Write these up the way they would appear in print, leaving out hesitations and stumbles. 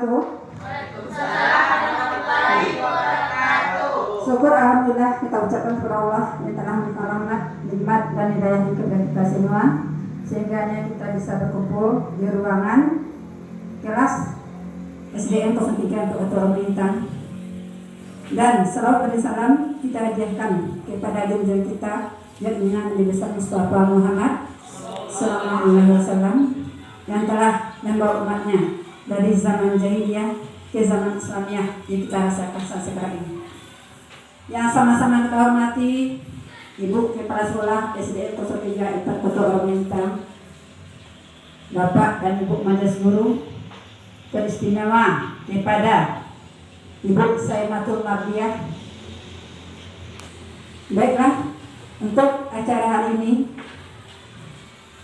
wabarakatuh. Waalaikumsalam warahmatullahi wabarakatuh. Syukur alhamdulillah kita ucapkan kepada Allah yang telah memberikan rahmat, nikmat dan hidayah kepada kita semua, sehingga kita bisa berkumpul di ruangan kelas SDN 03 untuk Ketua Bintang. Dan salawat dan salam kita hadiahkan kepada junjungan kita yang Nabi besar Mustafa Muhammad sallallahu alaihi wasallam yang telah membawa umatnya dari zaman jahiliyah ke zaman Islamiyah yang kita rasakan saat sekarang ini. Yang sama-sama kita hormati Ibu Kepala Sekolah SDN 03 Ipat Kota Bintang, Bapak dan Ibu Majelis Guru, teristimewa kepada Ibu Saimatul Mardiah. Baiklah, untuk acara hari ini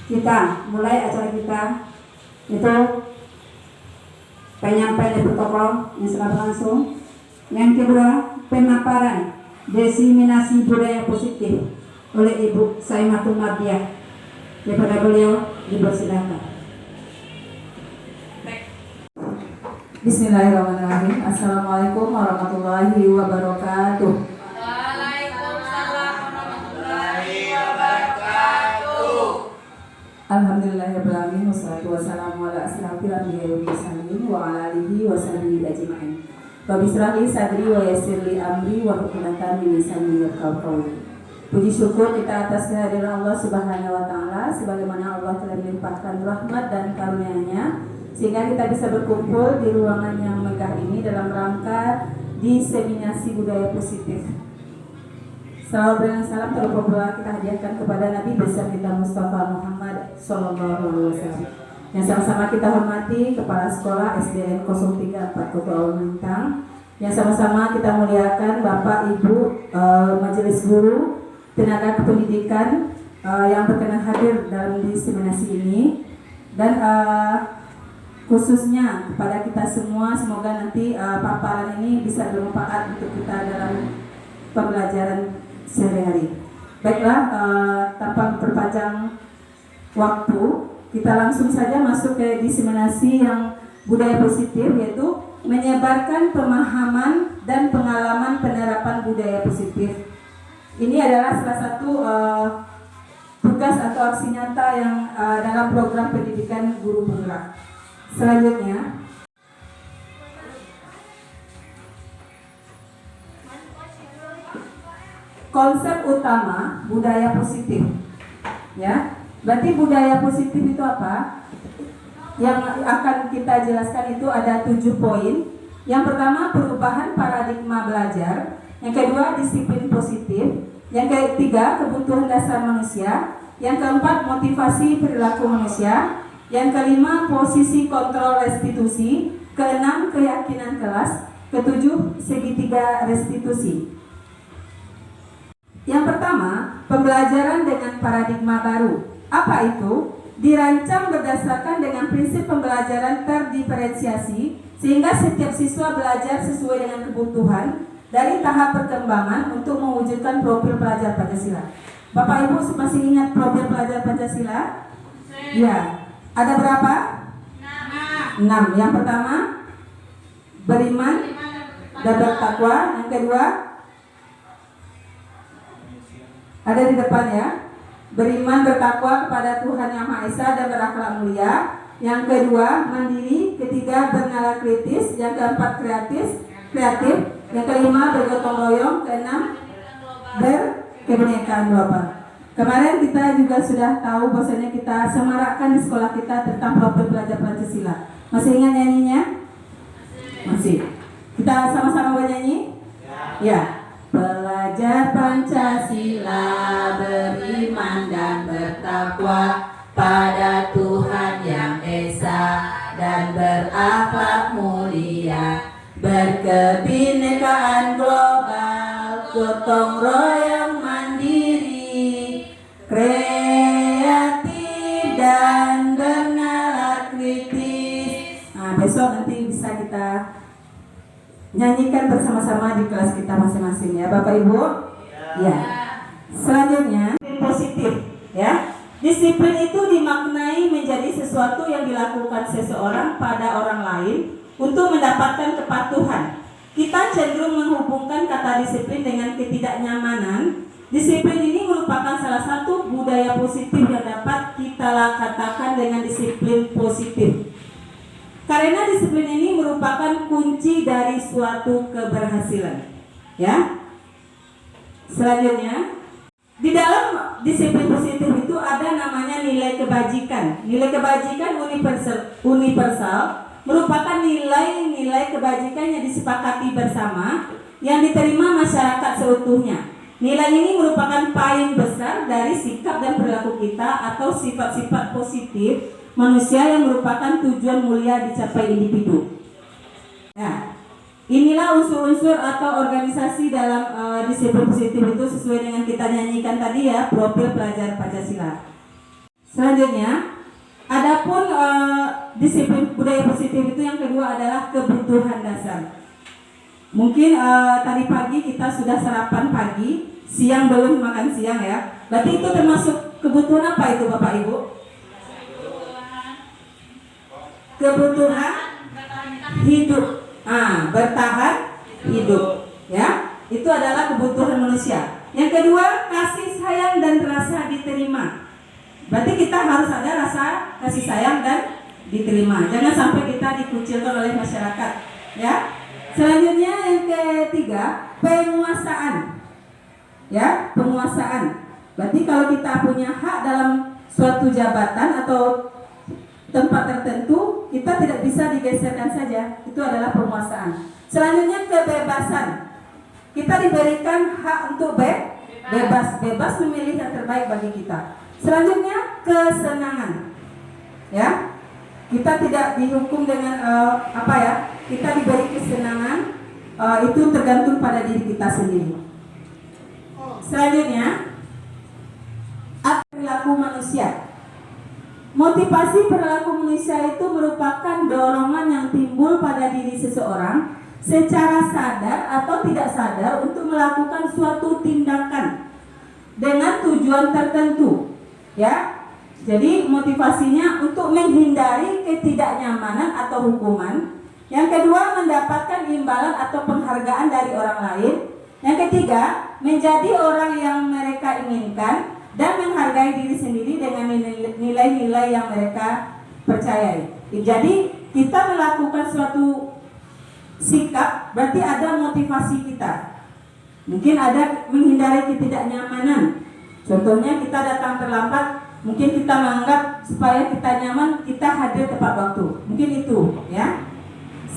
kita mulai acara kita itu penyampaian protokol yang secara langsung. Yang kedua, pemaparan diseminasi budaya positif oleh Ibu Saimatul Mardiah. Kepada beliau dipersilakan. Bismillahirrahmanirrahim. Assalamualaikum warahmatullahi wabarakatuh. Waalaikumsalam warahmatullahi wabarakatuh. Alhamdulillahirabbil alamin wassalatu wassalamu ala asyrafil anbiya'i wal mursalin wa ala alihi wa sahbihi ajma'in. Rabbi shrah li sadri wa yassir li amri wa hlul min lisani yafqahu qawli. Puji syukur kita atas kehadiran Allah Subhanahu wa taala, sebagaimana Allah telah melimpahkan rahmat dan karunia-Nya sehingga kita bisa berkumpul di ruangan yang megah ini dalam rangka diseminasi budaya positif. Salawat dan salam terpuji kita hadiahkan kepada Nabi besar kita Mustafa Muhammad sallallahu alaihi wasallam. Yang sama-sama kita hormati Kepala Sekolah SDN 03 Kota Bintang. Yang sama-sama kita muliakan Bapak Ibu Majelis Guru, tenaga kependidikan yang berkenan hadir dalam diseminasi ini, dan khususnya kepada kita semua, semoga nanti paparan ini bisa bermanfaat untuk kita dalam pembelajaran sehari-hari. Baiklah, tanpa memperpanjang waktu, kita langsung saja masuk ke diseminasi yang budaya positif, yaitu menyebarkan pemahaman dan pengalaman penerapan budaya positif. Ini adalah salah satu tugas atau aksi nyata yang dalam program pendidikan guru penggerak. Selanjutnya, konsep utama budaya positif. Ya, berarti budaya positif itu apa? Yang akan kita jelaskan itu ada 7 poin. Yang pertama, perubahan paradigma belajar. Yang kedua, disiplin positif. Yang ketiga, kebutuhan dasar manusia. Yang keempat, motivasi perilaku manusia. Yang kelima, posisi kontrol restitusi. Keenam, keyakinan kelas. Ketujuh, segitiga restitusi. Yang pertama, pembelajaran dengan paradigma baru. Apa itu? Dirancang berdasarkan dengan prinsip pembelajaran terdiferensiasi, sehingga setiap siswa belajar sesuai dengan kebutuhan dari tahap perkembangan untuk mewujudkan profil pelajar Pancasila. Bapak Ibu masih ingat profil pelajar Pancasila? Ya. Ada berapa? 6. Yang pertama, beriman dan bertakwa. Yang kedua, ada di depan ya. Beriman bertakwa kepada Tuhan Yang Maha Esa dan berakhlak mulia. Yang kedua, mandiri. Ketiga, bernalar kritis. Yang keempat, kreatif. Yang kelima, bergotong royong. Keenam, berkebinekaan global. Kemarin kita juga sudah tahu bahwasanya kita semarakkan di sekolah kita tentang profil pelajar Pancasila. Masih ingat nyanyinya? Masih. Kita sama-sama bernyanyi? Ya. Pelajar Pancasila beriman dan bertakwa pada Tuhan Yang Esa dan berakhlak mulia, berkebinekaan global, gotong royong mandiri, kreatif dan bernalar kritis. Nah, besok nanti bisa kita nyanyikan bersama-sama di kelas kita masing-masing ya, Bapak Ibu. Ya. Selanjutnya, positif ya. Disiplin itu dimaknai menjadi sesuatu yang dilakukan seseorang pada orang lain untuk mendapatkan kepatuhan. Kita cenderung menghubungkan kata disiplin dengan ketidaknyamanan. Disiplin ini merupakan salah satu budaya positif yang dapat kita katakan dengan disiplin positif. Karena disiplin ini merupakan kunci dari suatu keberhasilan. Ya. Selanjutnya, di dalam disiplin positif itu ada namanya nilai kebajikan. Nilai kebajikan universal merupakan nilai-nilai kebajikan yang disepakati bersama yang diterima masyarakat seutuhnya. Nilai ini merupakan payung besar dari sikap dan perilaku kita atau sifat-sifat positif manusia yang merupakan tujuan mulia dicapai individu. Nah, inilah unsur-unsur atau organisasi dalam disiplin positif itu sesuai dengan kita nyanyikan tadi ya, profil pelajar Pancasila. Selanjutnya, adapun disiplin budaya positif itu yang kedua adalah kebutuhan dasar. Mungkin tadi pagi kita sudah sarapan pagi, siang belum makan siang ya. Berarti itu termasuk kebutuhan apa itu Bapak Ibu? Kebutuhan hidup. Bertahan hidup ya. Itu adalah kebutuhan manusia. Yang kedua, kasih sayang dan rasa diterima. Berarti kita harus ada rasa kasih sayang dan diterima. Jangan sampai kita dikucilkan oleh masyarakat ya. Selanjutnya yang ketiga, penguasaan. Ya, penguasaan. Berarti kalau kita punya hak dalam suatu jabatan atau tempat tertentu, kita tidak bisa digeserkan saja. Itu adalah penguasaan. Selanjutnya kebebasan. Kita diberikan hak untuk bebas memilih yang terbaik bagi kita. Selanjutnya kesenangan. Ya. Kita tidak dihukum dengan kita diberi kesenangan, itu tergantung pada diri kita sendiri. Selanjutnya, perilaku manusia. Motivasi perilaku manusia itu merupakan dorongan yang timbul pada diri seseorang secara sadar atau tidak sadar untuk melakukan suatu tindakan dengan tujuan tertentu. Ya. Jadi motivasinya untuk menghindari ketidaknyamanan atau hukuman. Yang kedua, mendapatkan imbalan atau penghargaan dari orang lain. Yang ketiga, menjadi orang yang mereka inginkan dan menghargai diri sendiri dengan nilai-nilai yang mereka percayai. Jadi kita melakukan suatu sikap berarti ada motivasi kita. Mungkin ada menghindari ketidaknyamanan. Contohnya kita datang terlambat. Mungkin kita menganggap supaya kita nyaman, kita hadir tepat waktu. Mungkin itu, ya.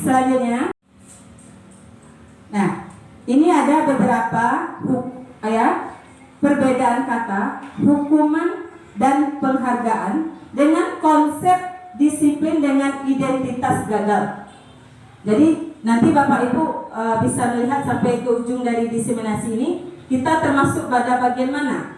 Selanjutnya, nah, ini ada beberapa perbedaan kata, hukuman dan penghargaan dengan konsep disiplin dengan identitas gagal. Jadi nanti Bapak Ibu bisa melihat sampai ke ujung dari diseminasi ini, kita termasuk pada bagian mana.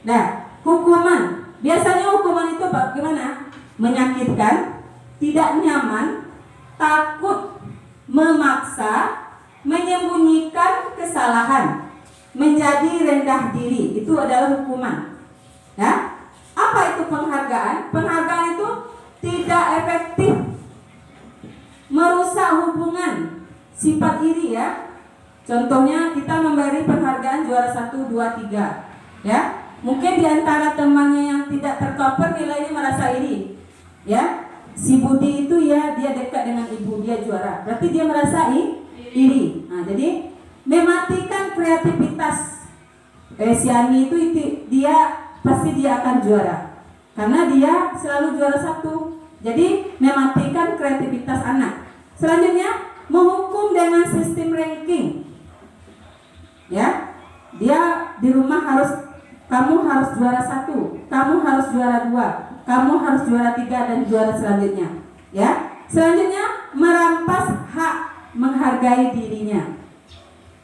Nah, hukuman. Biasanya hukuman itu bagaimana? Menyakitkan, tidak nyaman, takut, memaksa, menyembunyikan kesalahan, menjadi rendah diri. Itu adalah hukuman. Ya? Apa itu penghargaan? Penghargaan itu tidak efektif, merusak hubungan, sifat iri ya. Contohnya kita memberi penghargaan juara 1, 2, 3 ya. Mungkin diantara temannya yang tidak tercover nilainya merasa iri, ya. Si Budi itu ya dia dekat dengan ibu dia juara, berarti dia merasa iri. Nah, jadi mematikan kreativitas. Si Ani itu dia pasti dia akan juara, karena dia selalu juara 1. Jadi mematikan kreativitas anak. Selanjutnya menghukum dengan sistem ranking, ya. Dia di rumah kamu harus juara 1, kamu harus juara 2, kamu harus juara 3 dan juara selanjutnya. Ya. Selanjutnya merampas hak menghargai dirinya.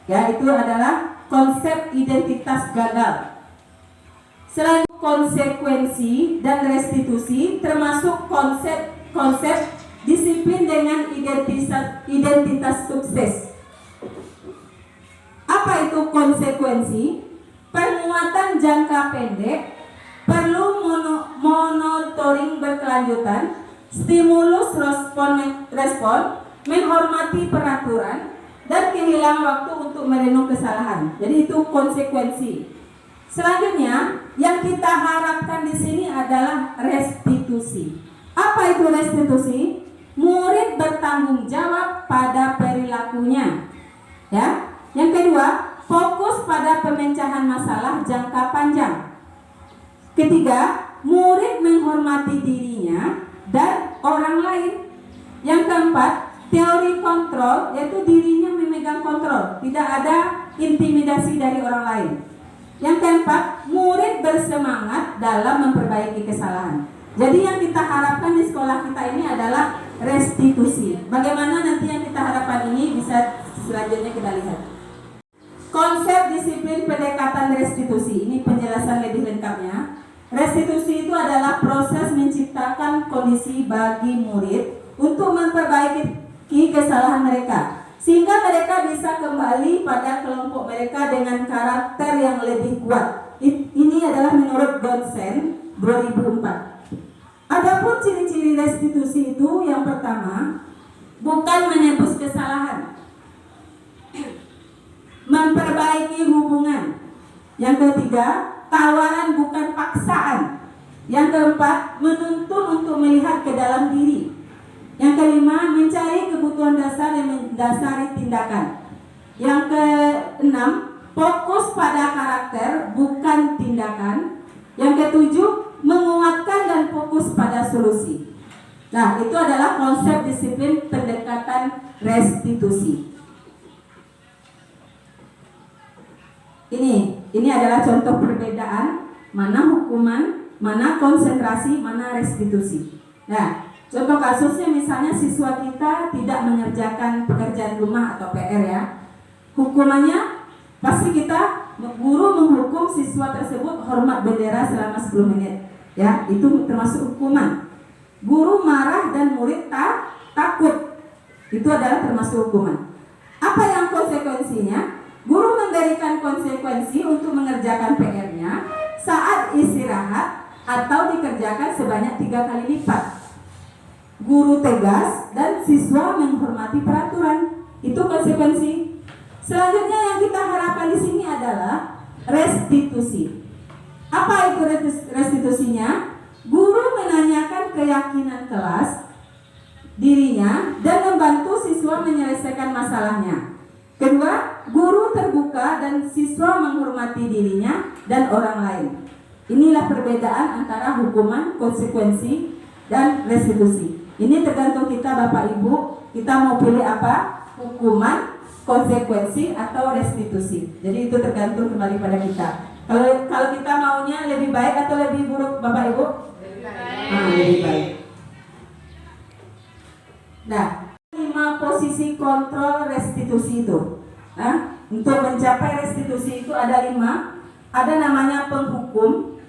Ya, itu adalah konsep identitas gagal. Selain konsekuensi dan restitusi, termasuk konsep disiplin dengan identitas sukses. Apa itu konsekuensi? Penguatan jangka pendek, perlu monitoring berkelanjutan, stimulus respon, menghormati peraturan, dan kehilangan waktu untuk merenung kesalahan. Jadi itu konsekuensi. Selanjutnya, yang kita harapkan di sini adalah restitusi. Apa itu restitusi? Murid bertanggung jawab pada perilakunya. Ya. Yang kedua, fokus pada pemecahan masalah jangka panjang. Ketiga, murid menghormati dirinya dan orang lain. Yang keempat, teori kontrol, yaitu dirinya memegang kontrol, tidak ada intimidasi dari orang lain. Yang keempat, murid bersemangat dalam memperbaiki kesalahan. Jadi yang kita harapkan di sekolah kita ini adalah restitusi. Bagaimana nanti yang kita harapkan ini bisa selanjutnya kita lihat. Konsep disiplin pendekatan restitusi, ini penjelasan lebih lengkapnya. Restitusi itu adalah proses menciptakan kondisi bagi murid untuk memperbaiki kesalahan mereka, sehingga mereka bisa kembali pada kelompok mereka dengan karakter yang lebih kuat. Ini adalah menurut Gonsen 2004. Adapun ciri-ciri restitusi itu, yang pertama, bukan menebus kesalahan, memperbaiki hubungan. Yang ketiga, tawaran bukan paksaan. Yang keempat, menuntun untuk melihat ke dalam diri. Yang kelima, mencari kebutuhan dasar yang mendasari tindakan. Yang keenam, fokus pada karakter bukan tindakan. Yang ketujuh, menguatkan dan fokus pada solusi. Nah, itu adalah konsep disiplin pendekatan restitusi. Ini adalah contoh perbedaan, mana hukuman, mana konsentrasi, mana restitusi. Nah, contoh kasusnya misalnya siswa kita tidak mengerjakan pekerjaan rumah atau PR ya. Hukumannya pasti kita, guru menghukum siswa tersebut hormat bendera selama 10 menit. Ya, itu termasuk hukuman. Guru marah dan murid takut. Itu adalah termasuk hukuman. Apa yang konsekuensinya? Guru memberikan konsekuensi untuk mengerjakan PR-nya saat istirahat atau dikerjakan sebanyak 3 kali lipat. Guru tegas dan siswa menghormati peraturan. Itu konsekuensi. Selanjutnya yang kita harapkan di sini adalah restitusi. Apa itu restitusinya? Guru menanyakan keyakinan kelas dirinya dan membantu siswa menyelesaikan masalahnya. Kedua, guru terbuka dan siswa menghormati dirinya dan orang lain. Inilah perbedaan antara hukuman, konsekuensi, dan restitusi. Ini tergantung kita Bapak Ibu, kita mau pilih apa? Hukuman, konsekuensi, atau restitusi. Jadi itu tergantung kembali pada kita. Kalau kita maunya lebih baik atau lebih buruk Bapak Ibu? Lebih baik. Nah, 5 posisi kontrol restitusi itu. Nah, untuk mencapai restitusi itu ada 5. Ada namanya penghukum.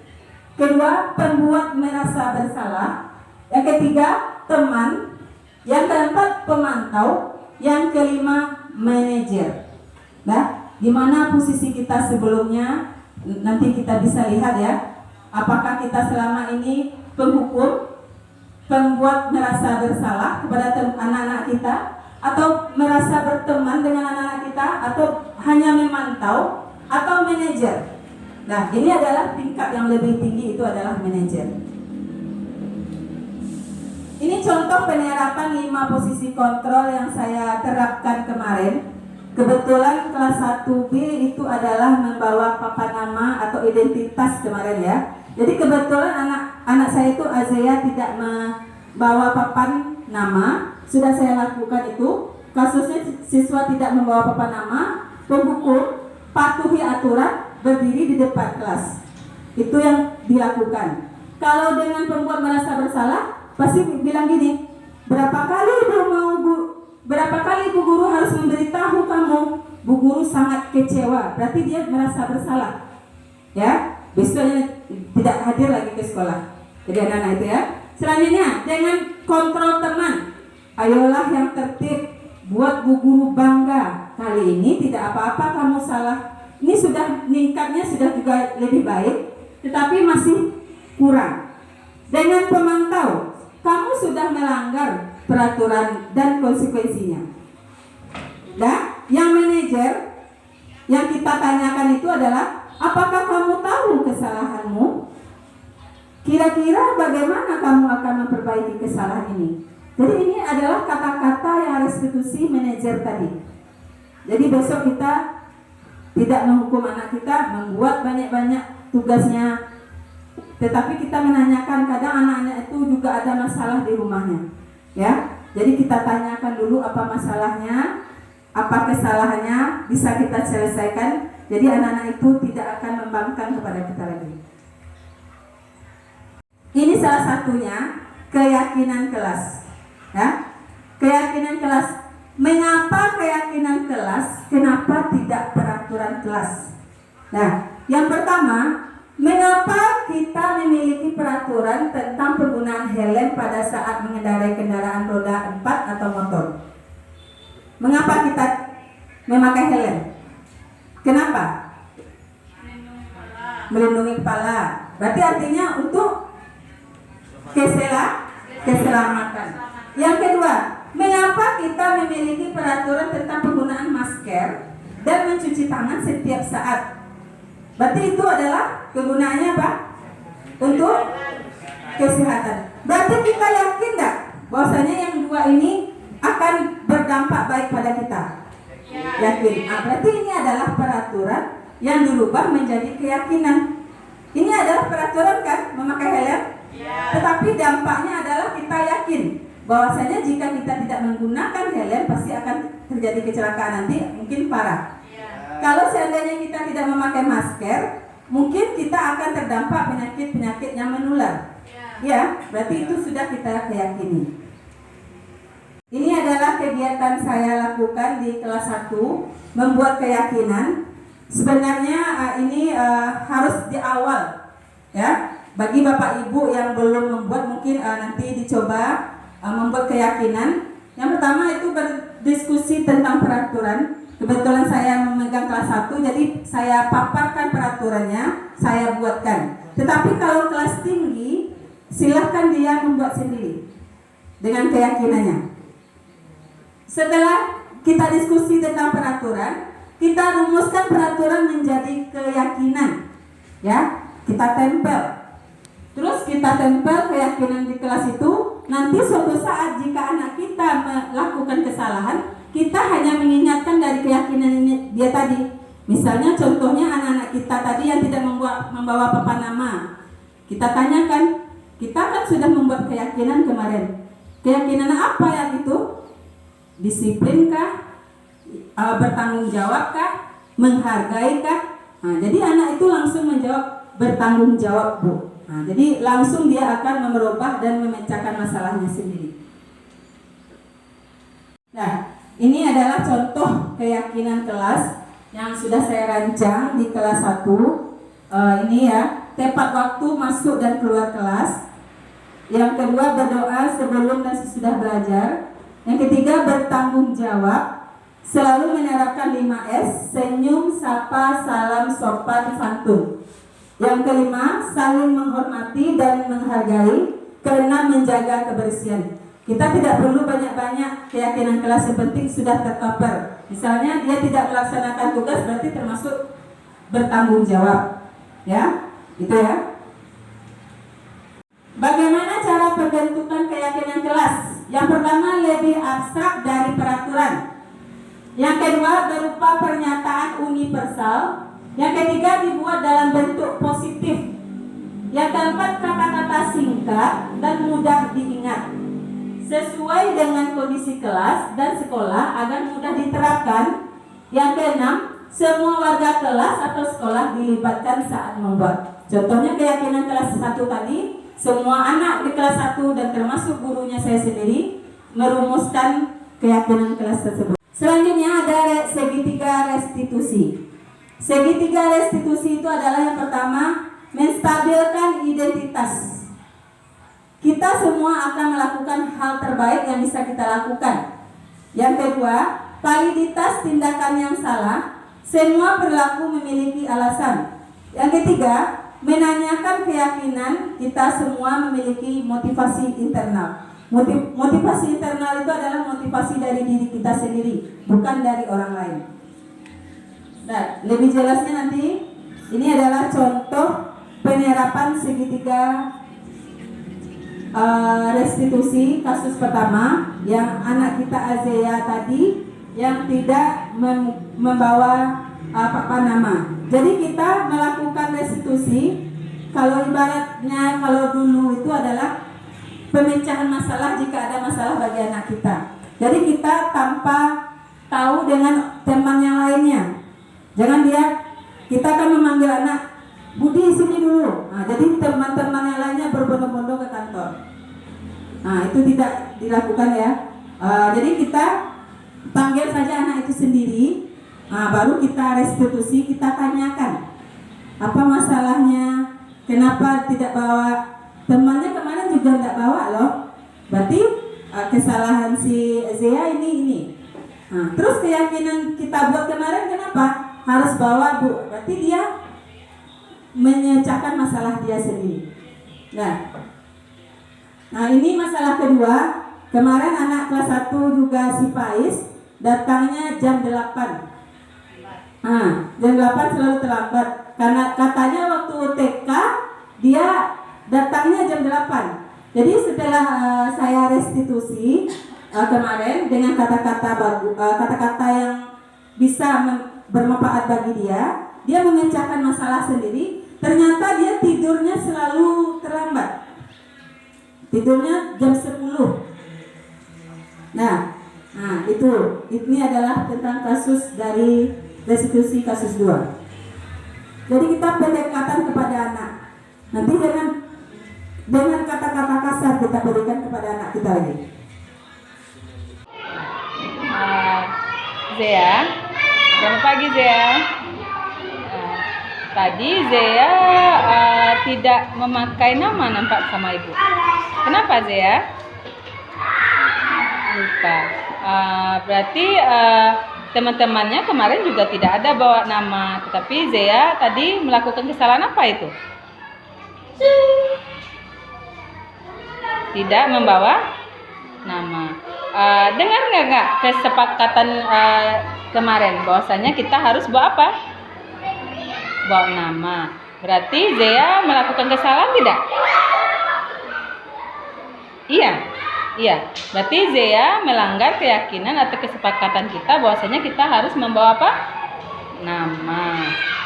Kedua, pembuat merasa bersalah. Yang ketiga, teman. Yang keempat, pemantau. Yang kelima, manajer. Nah, di mana posisi kita sebelumnya? Nanti kita bisa lihat ya. Apakah kita selama ini penghukum, pembuat merasa bersalah kepada anak-anak kita, atau merasa berteman dengan anak-anak kita, atau hanya memantau, atau manajer. Nah, ini adalah tingkat yang lebih tinggi, itu adalah manajer. Ini contoh penerapan 5 posisi kontrol yang saya terapkan kemarin. Kebetulan kelas 1B itu adalah membawa papan nama atau identitas kemarin ya. Jadi kebetulan anak saya itu Azea tidak membawa papan nama. Sudah saya lakukan itu. Kasusnya siswa tidak membawa papan nama, penghukum, patuhi aturan, berdiri di depan kelas. Itu yang dilakukan. Kalau dengan pembuat merasa bersalah, pasti bilang gini, berapa kali Bu Guru harus memberitahu kamu? Bu Guru sangat kecewa, berarti dia merasa bersalah. Ya, besoknya tidak hadir lagi ke sekolah. Jadi anak-anak itu ya. Selanjutnya, dengan kontrol teman. Ayolah yang tertib, buat Bu Guru bangga. Kali ini tidak apa-apa kamu salah. Ini sudah meningkatnya sudah juga lebih baik, tetapi masih kurang. Dengan pemantau, kamu sudah melanggar, peraturan dan konsekuensinya. Nah, yang manajer yang kita tanyakan itu adalah, apakah kamu tahu kesalahanmu? Kira-kira bagaimana kamu akan memperbaiki kesalahan ini? Jadi ini adalah kata-kata yang restitusi manajer tadi. Jadi besok kita tidak menghukum anak kita, membuat banyak-banyak tugasnya, tetapi kita menanyakan, kadang anak-anak itu juga ada masalah di rumahnya, ya. Jadi kita tanyakan dulu apa masalahnya, apa kesalahannya, bisa kita selesaikan. Jadi anak-anak itu tidak akan membangkang kepada kita lagi. Ini salah satunya keyakinan kelas, ya. Keyakinan kelas. Mengapa keyakinan kelas? Kenapa tidak peraturan kelas? Nah, yang pertama, mengapa kita memiliki peraturan tentang penggunaan helm pada saat mengendarai kendaraan roda 4 atau motor? Mengapa kita memakai helm? Kenapa? Melindungi kepala. Berarti artinya untuk keselamatan. Yang kedua, mengapa kita memiliki peraturan tentang penggunaan masker dan mencuci tangan setiap saat? Berarti itu adalah kegunaannya apa? Untuk kesehatan. Berarti kita yakin enggak bahwasanya yang dua ini akan berdampak baik pada kita? Yakin. Berarti ini adalah peraturan yang dirubah menjadi keyakinan. Ini adalah peraturan kan, memakai helm? Tetapi dampaknya adalah kita yakin bahwasanya jika kita tidak menggunakan helm pasti akan terjadi kecelakaan, nanti mungkin parah. Kalau seandainya kita tidak memakai masker, mungkin kita akan terdampak penyakit-penyakit yang menular. Ya, berarti itu sudah kita yakini. Ini adalah kegiatan saya lakukan di kelas 1, membuat keyakinan. Sebenarnya ini harus di awal, ya. Bagi Bapak Ibu yang belum membuat, mungkin nanti dicoba membuat keyakinan. Yang pertama itu berdiskusi tentang peraturan. Kebetulan saya memegang kelas 1, jadi saya paparkan peraturannya, saya buatkan. Tetapi kalau kelas tinggi, silahkan dia membuat sendiri dengan keyakinannya. Setelah kita diskusi tentang peraturan, kita rumuskan peraturan menjadi keyakinan, ya. Kita tempel. Terus kita tempel keyakinan di kelas itu. Nanti suatu saat jika anak kita melakukan kesalahan, kita hanya mengingatkan dari keyakinan ini dia tadi. Misalnya contohnya anak-anak kita tadi yang tidak membawa papan nama, kita tanyakan, kita kan sudah membuat keyakinan kemarin. Keyakinan apa yang itu? Disiplinkah? Bertanggung jawabkah? Menghargaikah? Jadi anak itu langsung menjawab bertanggung jawab, Bu. Jadi langsung dia akan merubah dan memecahkan masalahnya sendiri. Nah, ini adalah contoh keyakinan kelas yang sudah saya rancang di kelas 1. Ini ya, tepat waktu masuk dan keluar kelas. Yang kedua, berdoa sebelum dan sesudah belajar. Yang ketiga, bertanggung jawab. Selalu menerapkan 5S, senyum, sapa, salam, sopan, santun. Yang kelima, saling menghormati dan menghargai. Keenam, menjaga kebersihan. Kita tidak perlu banyak-banyak keyakinan kelas, yang penting sudah tercover. Misalnya dia tidak melaksanakan tugas, berarti termasuk bertanggung jawab. Ya, gitu ya. Bagaimana cara pembentukan keyakinan kelas? Yang pertama, lebih abstrak dari peraturan. Yang kedua, berupa pernyataan universal. Yang ketiga, dibuat dalam bentuk positif. Yang keempat, kata-kata singkat dan mudah diingat, sesuai dengan kondisi kelas dan sekolah agar mudah diterapkan. Yang keenam, semua warga kelas atau sekolah dilibatkan saat membuat. Contohnya keyakinan kelas 1 tadi, semua anak di kelas 1 dan termasuk gurunya saya sendiri merumuskan keyakinan kelas tersebut. Selanjutnya ada segitiga restitusi. Segitiga restitusi itu adalah yang pertama, menstabilkan identitas. Kita semua akan melakukan hal terbaik yang bisa kita lakukan. Yang kedua, validitas tindakan yang salah. Semua perilaku memiliki alasan. Yang ketiga, menanyakan keyakinan. Kita semua memiliki motivasi internal. Motivasi internal itu adalah motivasi dari diri kita sendiri, bukan dari orang lain. Nah, lebih jelasnya nanti, ini adalah contoh penerapan segitiga restitusi kasus pertama yang anak kita Azea tadi yang tidak membawa nama. Jadi kita melakukan restitusi, kalau ibaratnya kalau dulu itu adalah pemecahan masalah jika ada masalah bagi anak kita. Jadi kita tanpa tahu dengan teman yang lainnya. Jangan kita akan memanggil anak, Budi sini dulu. Nah, jadi teman-teman yang lainnya berbondong-bondong ke kantor. Nah, itu tidak dilakukan ya. Jadi kita panggil saja anak itu sendiri. Nah, baru kita restitusi, kita tanyakan apa masalahnya, kenapa tidak bawa. Temannya kemarin juga tidak bawa loh. Berarti kesalahan si Zea ini. Nah, terus keyakinan kita buat kemarin kenapa harus bawa Bu? Berarti dia menyecahkan masalah dia sendiri. Nah ini masalah kedua. Kemarin anak kelas 1 juga si Faiz datangnya jam 8. Jam 8 selalu terlambat. Karena katanya waktu TK dia datangnya jam 8. Jadi setelah saya restitusi kemarin dengan kata-kata yang bisa bermanfaat bagi dia memecahkan masalah sendiri. Ternyata dia tidurnya selalu terlambat. Tidurnya jam 10. Nah itu ini adalah tentang kasus dari restitusi kasus 2. Jadi kita pendekatan kepada anak. Nanti dengan kata-kata kasar kita berikan kepada anak kita lagi. Zea, selamat pagi Zea. Tadi Zea tidak memakai nama nampak sama ibu. Kenapa Zea? Lupa. Berarti teman-temannya kemarin juga tidak ada bawa nama, tetapi Zea tadi melakukan kesalahan apa itu? Tidak membawa nama. Dengar nggak kesepakatan kemarin bahwasanya kita harus bawa apa? Bawa nama. Berarti Zea melakukan kesalahan tidak? Iya. Berarti Zea melanggar keyakinan atau kesepakatan kita bahwasanya kita harus membawa apa? Nama.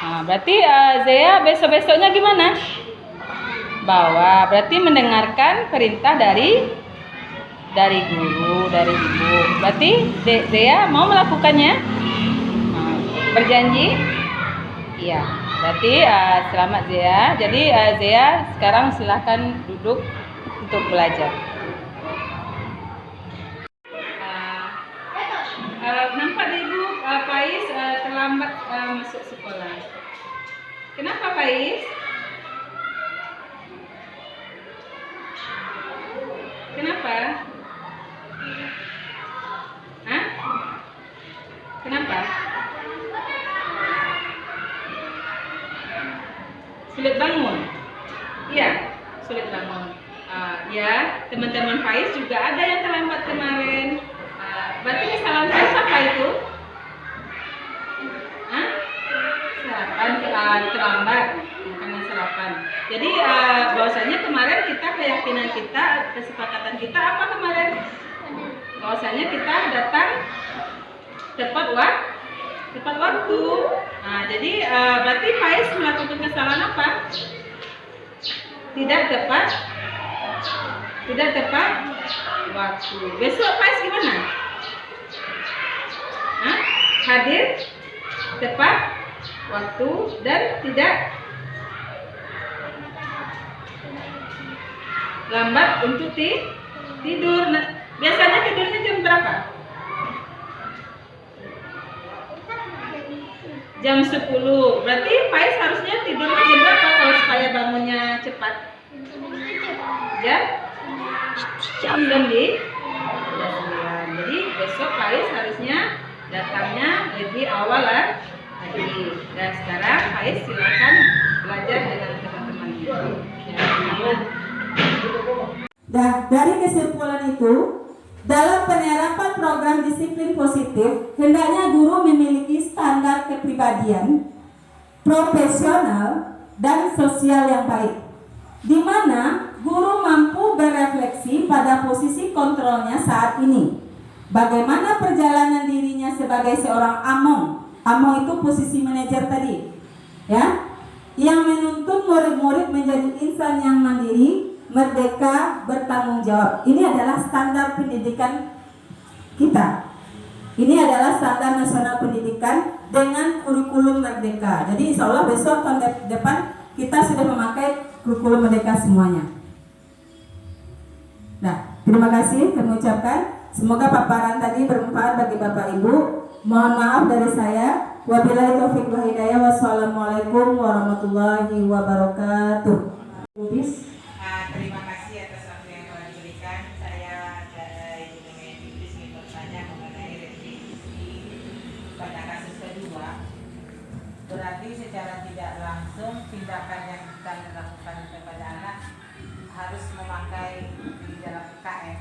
Nah, berarti Zea besok-besoknya gimana? Bawa. Berarti mendengarkan perintah dari guru, dari ibu. Berarti Zea mau melakukannya? Berjanji? Iya. Berarti selamat Zea. Jadi Zea sekarang silahkan duduk untuk belajar. Nampak ibu Faiz terlambat masuk sekolah. Kenapa Faiz? Kenapa? Kenapa? Sulit bangun? Iya, sulit bangun. Ya, teman-teman Faiz juga ada yang terlambat kemarin. Berarti kesalahan Faiz apa itu? Sarapan terlambat, karena sarapan. Jadi bahwasanya kemarin kita keyakinan kita, kesepakatan kita apa kemarin? Bahwasanya kita datang tepat waktu. Nah, jadi berarti Faiz melakukan kesalahan apa? Tidak tepat waktu. Besok Faiz gimana? Hadir tepat waktu dan tidak lambat untuk tidur. Nah, biasanya tidurnya jam berapa? Jam 10. Berarti Faiz harusnya tidurnya jam berapa kalau supaya bangunnya cepat? Jam 9. Jadi besok Faiz harusnya datangnya lebih awal lagi. Dan sekarang Faiz silakan belajar dengan teman-temannya. Nah, dari kesimpulan itu, dalam penerapan program disiplin positif, hendaknya guru memiliki standar kepribadian, profesional, dan sosial yang baik, di mana guru mampu berefleksi pada posisi kontrolnya saat ini. Bagaimana perjalanan dirinya sebagai seorang among. Among itu posisi manajer tadi, ya, yang menuntun murid-murid menjadi insan yang mandiri, merdeka, bertanggung jawab. Ini adalah standar pendidikan kita. Ini adalah standar nasional pendidikan dengan kurikulum merdeka. Jadi insya Allah besok tahun depan kita sudah memakai kurikulum merdeka semuanya. Nah, terima kasih kami ucapkan. Semoga paparan tadi bermanfaat bagi Bapak Ibu. Mohon maaf dari saya. Wabillahi taufiq wal hidayah. Wassalamualaikum warahmatullahi wabarakatuh. Terima kasih atas waktu yang telah diberikan. Saya Ibu Demi Idris ingin bertanya mengenai restitusi pada kasus kedua. Berarti secara tidak langsung tindakan yang kita lakukan kepada anak harus memakai di dalam KM,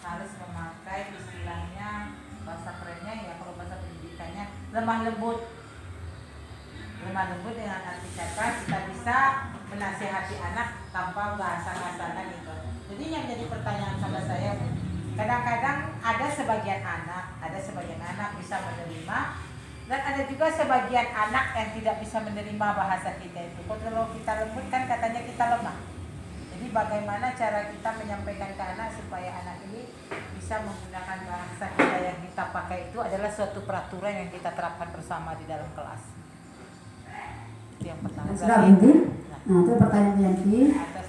harus memakai istilahnya, bahasa kerennya ya, kalau bahasa pendidikannya lemah lembut dengan arti kata kita bisa menasihati anak tanpa bahasa kasaran itu. Jadi yang jadi pertanyaan sama saya, kadang-kadang ada sebagian anak bisa menerima, dan ada juga sebagian anak yang tidak bisa menerima bahasa kita itu. Kalau kita lembut kan katanya kita lemah. Jadi bagaimana cara kita menyampaikan ke anak supaya anak ini bisa menggunakan bahasa kita yang kita pakai itu adalah suatu peraturan yang kita terapkan bersama di dalam kelas. Itu yang pertama. Sudah berhenti? Nah, itu pertanyaan Yanti.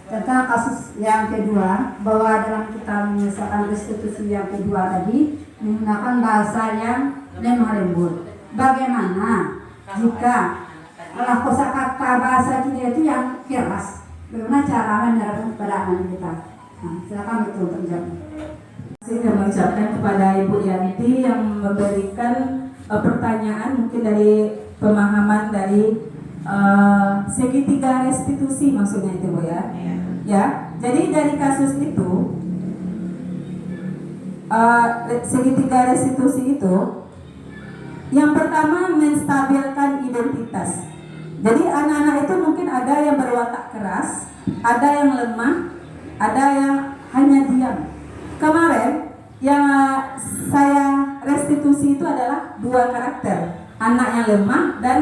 Tentang kasus yang kedua, bahwa dalam kita menyelesaikan restitusi yang kedua tadi menggunakan bahasa yang lemah lembut. Bagaimana jika kosakata bahasa kita itu yang keras? Bagaimana cara menerapkan kepada anak kita? Nah, silakan itu terjawab. Saya mengucapkan kepada Ibu Yanti yang memberikan pertanyaan mungkin dari pemahaman dari segitiga restitusi maksudnya itu Bu ya. Ya, jadi dari kasus itu segitiga restitusi itu yang pertama menstabilkan identitas. Jadi anak-anak itu mungkin ada yang berwatak keras, ada yang lemah, ada yang hanya diam. Kemarin yang saya restitusi itu adalah dua karakter, anak yang lemah dan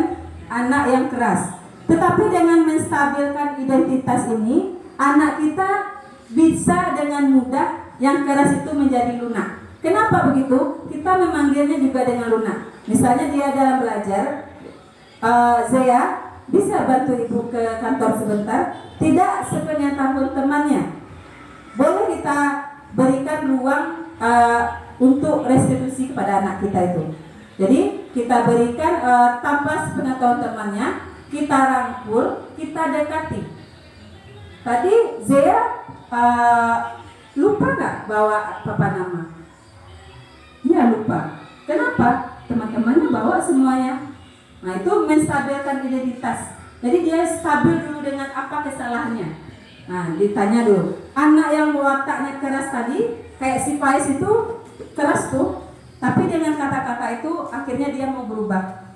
anak yang keras. Tetapi dengan menstabilkan identitas ini, anak kita bisa dengan mudah yang keras itu menjadi lunak. Kenapa begitu? Kita memanggilnya juga dengan lunak. Misalnya dia dalam belajar, Zea bisa bantu ibu ke kantor sebentar, tidak sepengetahuan temannya. Boleh kita berikan ruang untuk restitusi kepada anak kita itu. Jadi kita berikan tanpa sepengetahuan temannya, kita rangkul, kita dekati. Tadi Zea lupa nggak bawa papa nama? Iya lupa. Kenapa? Teman-temannya bawa semuanya. Nah itu menstabilkan identitas. Jadi dia stabil dulu dengan apa kesalahannya. Nah ditanya dulu. Anak yang wataknya keras tadi, kayak si Faiz itu keras tuh, tapi dengan kata-kata itu akhirnya dia mau berubah.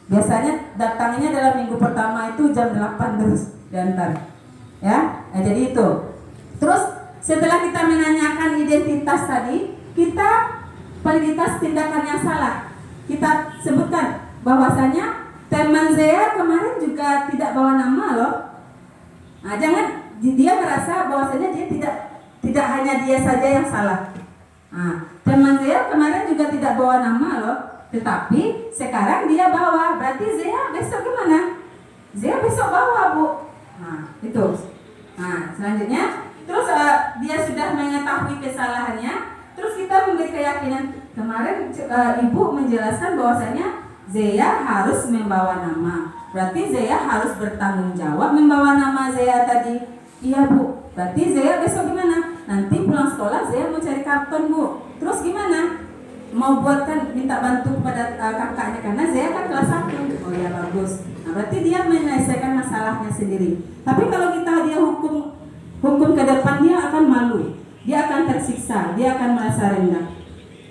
Biasanya datangnya dalam minggu pertama itu jam 8 terus diantar. Ya, nah, jadi itu. Terus setelah kita menanyakan identitas tadi, kita validitas tindakan yang salah. Kita sebutkan bahwasanya teman Zea kemarin juga tidak bawa nama loh. Nah, jangan dia merasa bahwasanya dia tidak hanya dia saja yang salah. Nah, teman Zea kemarin juga tidak bawa nama loh, tetapi sekarang dia bawa. Berarti Zea besok gimana? Zea besok bawa, Bu. Nah, itu. Nah, selanjutnya terus dia sudah mengetahui kesalahannya, terus kita memberi keyakinan. Kemarin Ibu menjelaskan bahwasanya Zea harus membawa nama. Berarti Zea harus bertanggung jawab membawa nama Zea tadi. Iya Bu. Berarti Zea besok gimana? Nanti pulang sekolah Zea mau cari karton Bu. Terus gimana? Mau buatkan minta bantu kepada kakaknya karena Zea kan kelas 1. Oh ya bagus. Nah, berarti dia menyelesaikan masalahnya sendiri. Tapi kalau dia hukum hukum ke depan dia akan malu, dia akan tersiksa, dia akan merasa rendah.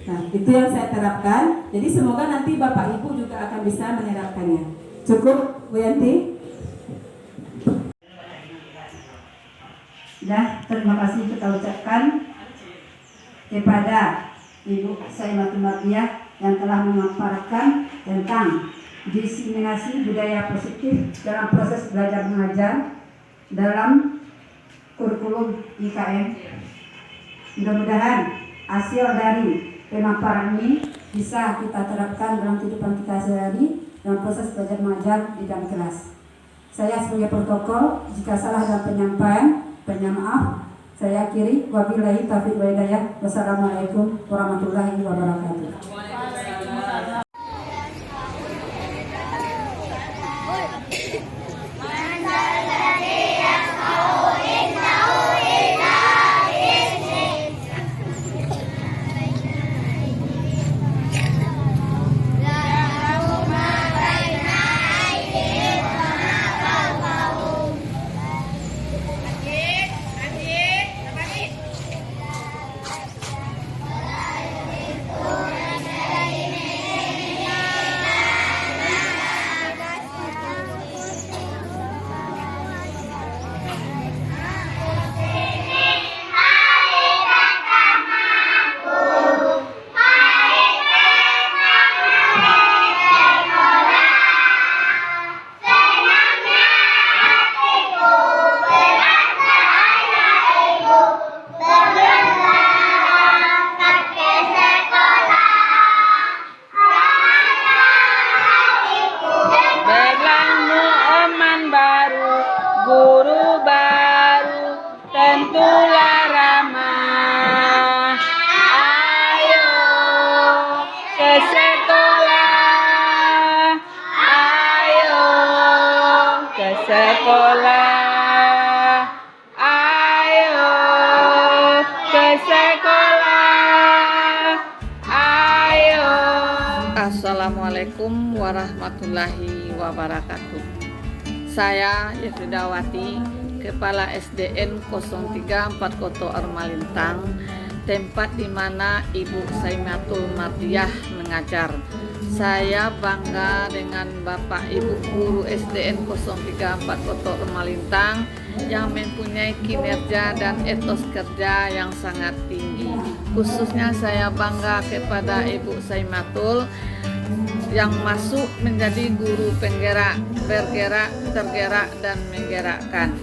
Nah, itu yang saya terapkan. Jadi semoga nanti Bapak Ibu juga akan bisa menerapkannya. Cukup, Bu Yanti? Ya, terima kasih kita ucapkan kepada Ibu Saimatul Mardiah yang telah memaparkan tentang diseminasi budaya positif dalam proses belajar mengajar dalam kurikulum IKN. Mudah-mudahan hasil dari pemaparan ini bisa kita terapkan dalam kehidupan kita sehari dalam proses belajar mengajar di dalam kelas. Saya sebagai protokol, jika salah dalam penyampaian, maaf. Saya akhiri, wabillahi taufiq wal hidayah. Wassalamualaikum warahmatullahi wabarakatuh. Guru baru tentulah ramah. Ayo ke sekolah, ayo ke sekolah, ayo ke sekolah, ayo. Assalamualaikum warahmatullahi wabarakatuh. Saya Yefridawati, Kepala SDN 03 4 Koto Ormalintang, tempat di mana Ibu Saimatul Mardiah mengajar. Saya bangga dengan Bapak Ibu Guru SDN 03 4 Koto Ormalintang yang mempunyai kinerja dan etos kerja yang sangat tinggi. Khususnya saya bangga kepada Ibu Saimatul yang masuk menjadi guru penggerak, bergerak, tergerak, dan menggerakkan.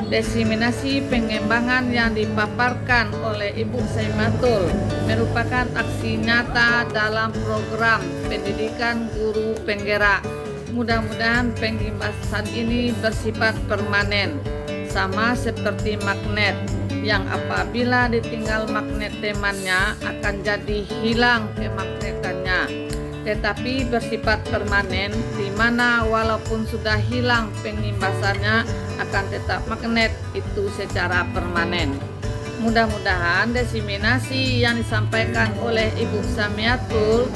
Diseminasi pengembangan yang dipaparkan oleh Ibu Saimatul merupakan aksi nyata dalam program pendidikan guru penggerak. Mudah-mudahan pengembangan ini bersifat permanen, sama seperti magnet yang apabila ditinggal magnet temannya akan jadi hilang kemagnetannya, tetapi bersifat permanen di mana walaupun sudah hilang pengimbasannya akan tetap magnet itu secara permanen. Mudah-mudahan diseminasi yang disampaikan oleh Ibu Saimatul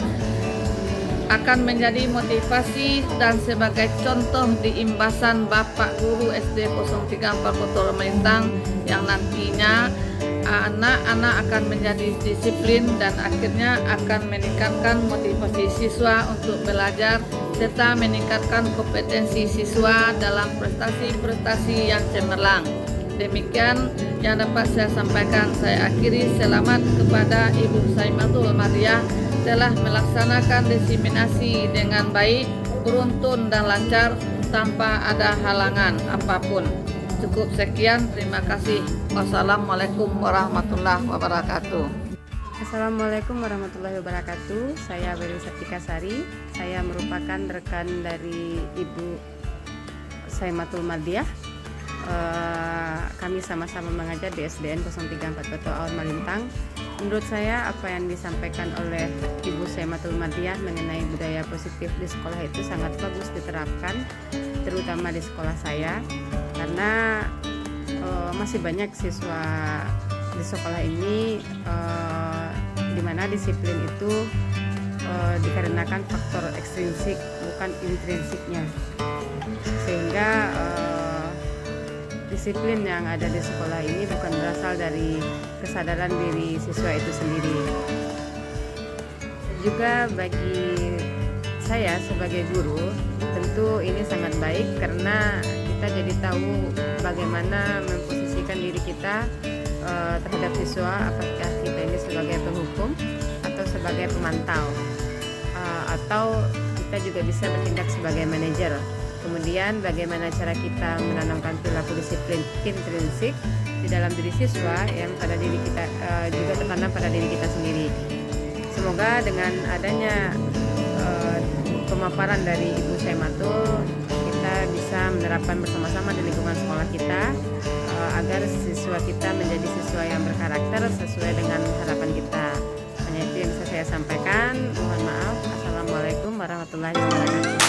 akan menjadi motivasi dan sebagai contoh diimbasan Bapak Guru SD 03 4 Koto Ormalintang yang nantinya anak-anak akan menjadi disiplin dan akhirnya akan meningkatkan motivasi siswa untuk belajar serta meningkatkan kompetensi siswa dalam prestasi-prestasi yang cemerlang. Demikian yang dapat saya sampaikan. Saya akhiri, selamat kepada Ibu Saimatul Mardiah telah melaksanakan diseminasi dengan baik, beruntun dan lancar tanpa ada halangan apapun. Cukup sekian, terima kasih. Wassalamualaikum warahmatullahi wabarakatuh. Assalamualaikum warahmatullahi wabarakatuh. Saya Beri Sartika Sari. Saya merupakan rekan dari Ibu Saimatul Mardiah. Kami sama-sama mengajar di SDN 03 4 Koto Ormalintang. Menurut saya apa yang disampaikan oleh Ibu Saimatul Mardiah mengenai budaya positif di sekolah itu sangat bagus diterapkan, terutama di sekolah saya, karena masih banyak siswa di sekolah ini di mana disiplin itu dikarenakan faktor ekstrinsik bukan intrinsiknya, sehingga disiplin yang ada di sekolah ini bukan berasal dari kesadaran diri siswa itu sendiri. Juga bagi saya sebagai guru, tentu ini sangat baik karena kita jadi tahu bagaimana memposisikan diri kita terhadap siswa, apakah kita ini sebagai penghukum atau sebagai pemantau, atau kita juga bisa bertindak sebagai manajer. Kemudian bagaimana cara kita menanamkan perilaku disiplin intrinsik di dalam diri siswa yang pada diri kita juga tertanam pada diri kita sendiri. Semoga dengan adanya pemaparan dari Ibu Syaimatul, kita bisa menerapkan bersama-sama di lingkungan sekolah kita agar siswa kita menjadi siswa yang berkarakter sesuai dengan harapan kita. Hanya itu yang bisa saya sampaikan. Mohon maaf. Assalamualaikum warahmatullahi wabarakatuh.